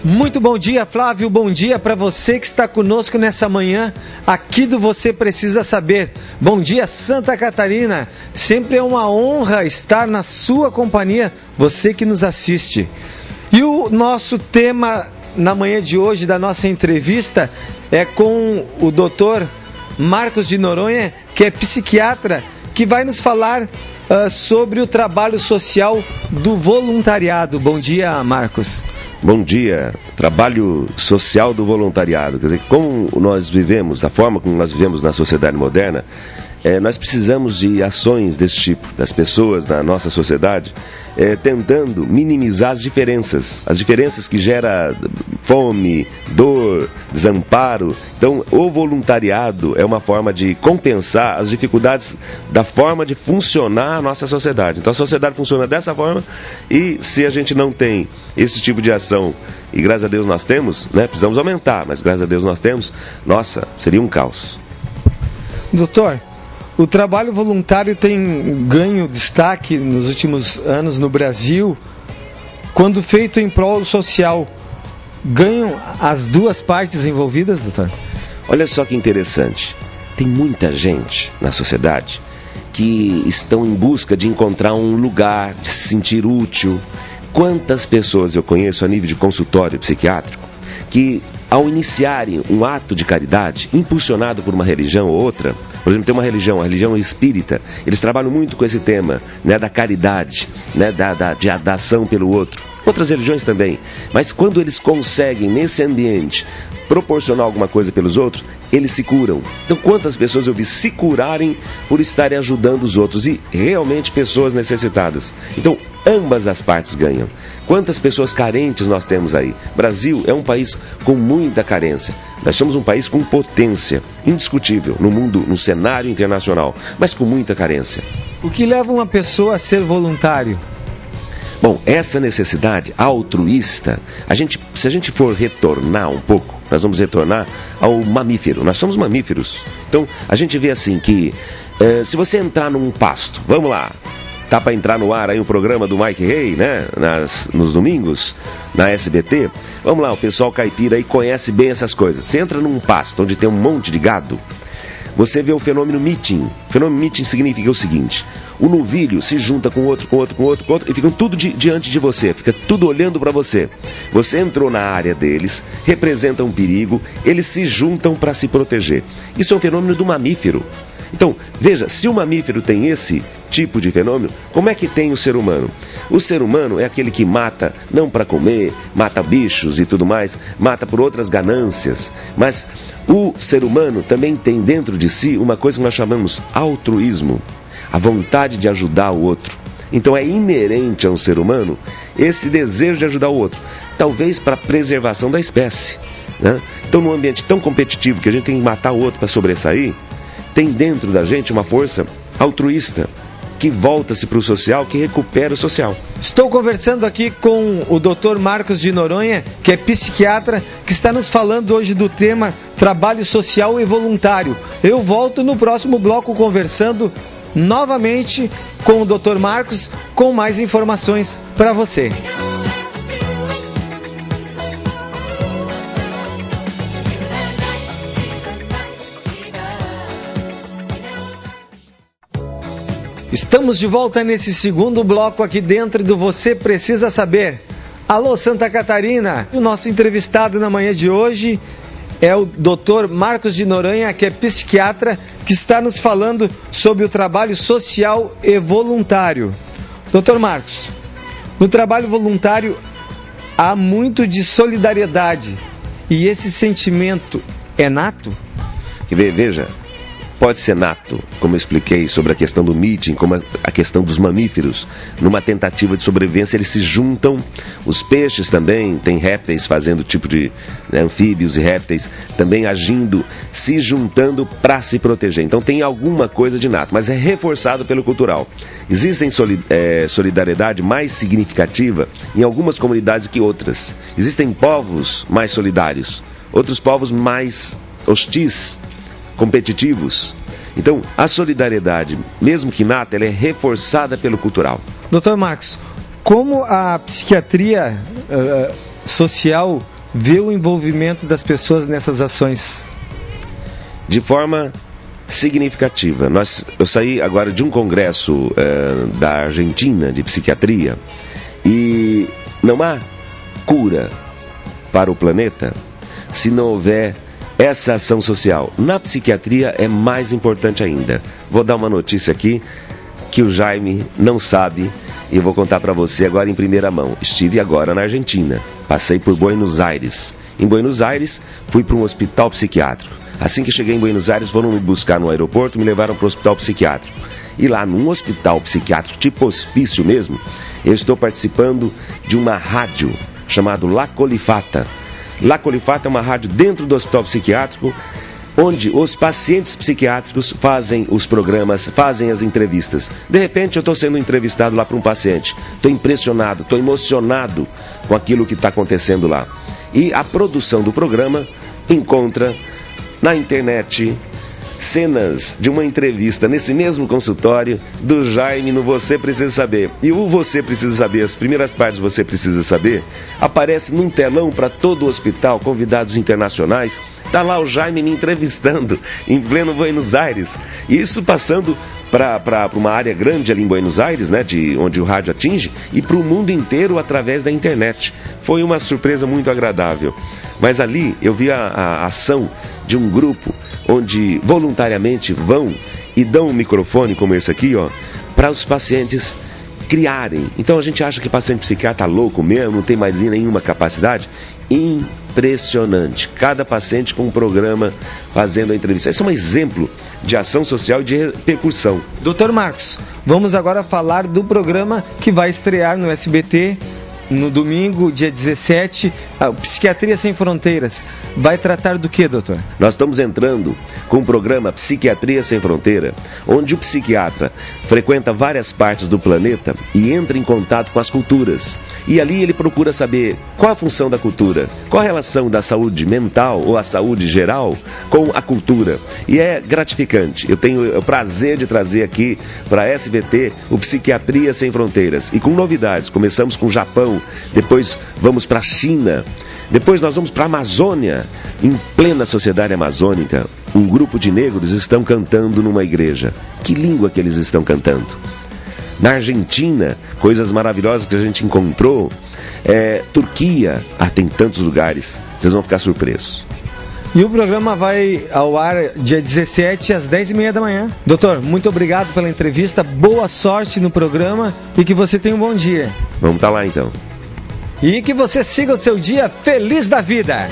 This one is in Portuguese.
Muito bom dia, Flávio. Bom dia para você que está conosco nessa manhã aqui do Você Precisa Saber. Bom dia, Santa Catarina. Sempre é uma honra estar na sua companhia, você que nos assiste. E o nosso tema na manhã de hoje da nossa entrevista é com o Dr. Marcos de Noronha, que é psiquiatra, que vai nos falar sobre o trabalho social do voluntariado. Bom dia, Marcos. Bom dia. Trabalho social do voluntariado. Quer dizer, como nós vivemos, a forma como nós vivemos na sociedade moderna, nós precisamos de ações desse tipo, das pessoas da nossa sociedade, tentando minimizar as diferenças que geram fome, dor, desamparo. Então, o voluntariado é uma forma de compensar as dificuldades da forma de funcionar a nossa sociedade. Então, a sociedade funciona dessa forma e se a gente não tem esse tipo de ação, e graças a Deus nós temos, né, precisamos aumentar, mas graças a Deus nós temos, nossa, seria um caos. Doutor, o trabalho voluntário tem ganho destaque nos últimos anos no Brasil. Quando feito em prol social, ganham as duas partes envolvidas, doutor? Olha só que interessante. Tem muita gente na sociedade que estão em busca de encontrar um lugar, de se sentir útil. Quantas pessoas eu conheço a nível de consultório psiquiátrico que, ao iniciarem um ato de caridade, impulsionado por uma religião ou outra, por exemplo, tem uma religião, a religião espírita, eles trabalham muito com esse tema, né, da caridade, né, da ação pelo outro. Outras religiões também, mas quando eles conseguem, nesse ambiente, proporcionar alguma coisa pelos outros, eles se curam. Então, quantas pessoas eu vi se curarem por estarem ajudando os outros, e realmente pessoas necessitadas. Então, ambas as partes ganham. Quantas pessoas carentes nós temos aí? O Brasil é um país com muita carência. Nós somos um país com potência indiscutível no mundo, no cenário internacional, mas com muita carência. O que leva uma pessoa a ser voluntário? Bom, essa necessidade altruísta, se a gente for retornar um pouco, nós vamos retornar ao mamífero. Nós somos mamíferos. Então, a gente vê assim que, se você entrar num pasto, vamos lá, tá para entrar no ar aí o programa do Mike Rey, né, nos domingos, na SBT, vamos lá, o pessoal caipira aí conhece bem essas coisas. Você entra num pasto onde tem um monte de gado, você vê o fenômeno meeting. O fenômeno meeting significa o seguinte: o novilho se junta com outro, e ficam tudo diante de você, fica tudo olhando para você. Você entrou na área deles, representa um perigo, eles se juntam para se proteger. Isso é um fenômeno do mamífero. Então, veja, se o mamífero tem esse tipo de fenômeno, como é que tem o ser humano? O ser humano é aquele que mata não para comer, mata bichos e tudo mais, mata por outras ganâncias, mas o ser humano também tem dentro de si uma coisa que nós chamamos altruísmo, a vontade de ajudar o outro. Então é inerente ao ser humano esse desejo de ajudar o outro, talvez para a preservação da espécie, né? Então, num ambiente tão competitivo que a gente tem que matar o outro para sobressair, tem dentro da gente uma força altruísta que volta-se para o social, que recupera o social. Estou conversando aqui com o Dr. Marcos de Noronha, que é psiquiatra, que está nos falando hoje do tema trabalho social e voluntário. Eu volto no próximo bloco conversando novamente com o Dr. Marcos, com mais informações para você. Estamos de volta nesse segundo bloco aqui dentro do Você Precisa Saber. Alô, Santa Catarina! O nosso entrevistado na manhã de hoje é o Dr. Marcos de Noronha, que é psiquiatra, que está nos falando sobre o trabalho social e voluntário. Dr. Marcos, no trabalho voluntário há muito de solidariedade, e esse sentimento é nato? Veja, pode ser nato, como eu expliquei sobre a questão do meeting, como a questão dos mamíferos. Numa tentativa de sobrevivência, eles se juntam. Os peixes também, tem répteis fazendo tipo de, né, anfíbios e répteis também agindo, se juntando para se proteger. Então tem alguma coisa de nato, mas é reforçado pelo cultural. Existem solidariedade mais significativa em algumas comunidades que outras. Existem povos mais solidários, outros povos mais hostis, competitivos. Então, a solidariedade, mesmo que nata, ela é reforçada pelo cultural. Dr. Marcos, como a psiquiatria social vê o envolvimento das pessoas nessas ações? De forma significativa. Eu saí agora de um congresso da Argentina de psiquiatria e não há cura para o planeta se não houver essa ação social. Na psiquiatria é mais importante ainda. Vou dar uma notícia aqui que o Jaime não sabe e eu vou contar para você agora em primeira mão. Estive agora na Argentina, passei por Buenos Aires. Em Buenos Aires, fui para um hospital psiquiátrico. Assim que cheguei em Buenos Aires, foram me buscar no aeroporto e me levaram para o hospital psiquiátrico. E lá, num hospital psiquiátrico, tipo hospício mesmo, eu estou participando de uma rádio chamada La Colifata. La Colifata é uma rádio dentro do hospital psiquiátrico, onde os pacientes psiquiátricos fazem os programas, fazem as entrevistas. De repente, eu estou sendo entrevistado lá por um paciente. Estou impressionado, estou emocionado com aquilo que está acontecendo lá. E a produção do programa encontra na internet cenas de uma entrevista nesse mesmo consultório do Jaime no Você Precisa Saber. E o Você Precisa Saber, as primeiras partes do Você Precisa Saber, aparece num telão para todo o hospital, convidados internacionais. Está lá o Jaime me entrevistando em pleno Buenos Aires. E isso passando para uma área grande ali em Buenos Aires, né, onde o rádio atinge, e para o mundo inteiro através da internet. Foi uma surpresa muito agradável. Mas ali eu vi a ação de um grupo onde voluntariamente vão e dão um microfone como esse aqui, ó, para os pacientes criarem. Então a gente acha que paciente psiquiatra tá louco mesmo, não tem mais nenhuma capacidade. Impressionante. Cada paciente com um programa fazendo a entrevista. Esse é um exemplo de ação social e de repercussão. Dr. Marcos, vamos agora falar do programa que vai estrear no SBT no domingo, dia 17, a Psiquiatria Sem Fronteiras. Vai tratar do que, doutor? Nós estamos entrando com o programa Psiquiatria Sem Fronteira, onde o psiquiatra frequenta várias partes do planeta e entra em contato com as culturas. E ali ele procura saber qual a função da cultura, qual a relação da saúde mental ou a saúde geral com a cultura. E é gratificante. Eu tenho o prazer de trazer aqui para a SBT o Psiquiatria Sem Fronteiras. E com novidades. Começamos com o Japão, depois vamos para a China, depois nós vamos para a Amazônia. Em plena sociedade amazônica, um grupo de negros estão cantando numa igreja. Que língua que eles estão cantando? Na Argentina, coisas maravilhosas que a gente encontrou. Turquia, tem tantos lugares, vocês vão ficar surpresos. E o programa vai ao ar dia 17 às 10h30 da manhã. Doutor, muito obrigado pela entrevista, boa sorte no programa e que você tenha um bom dia. Vamos estar lá então. E que você siga o seu dia feliz da vida.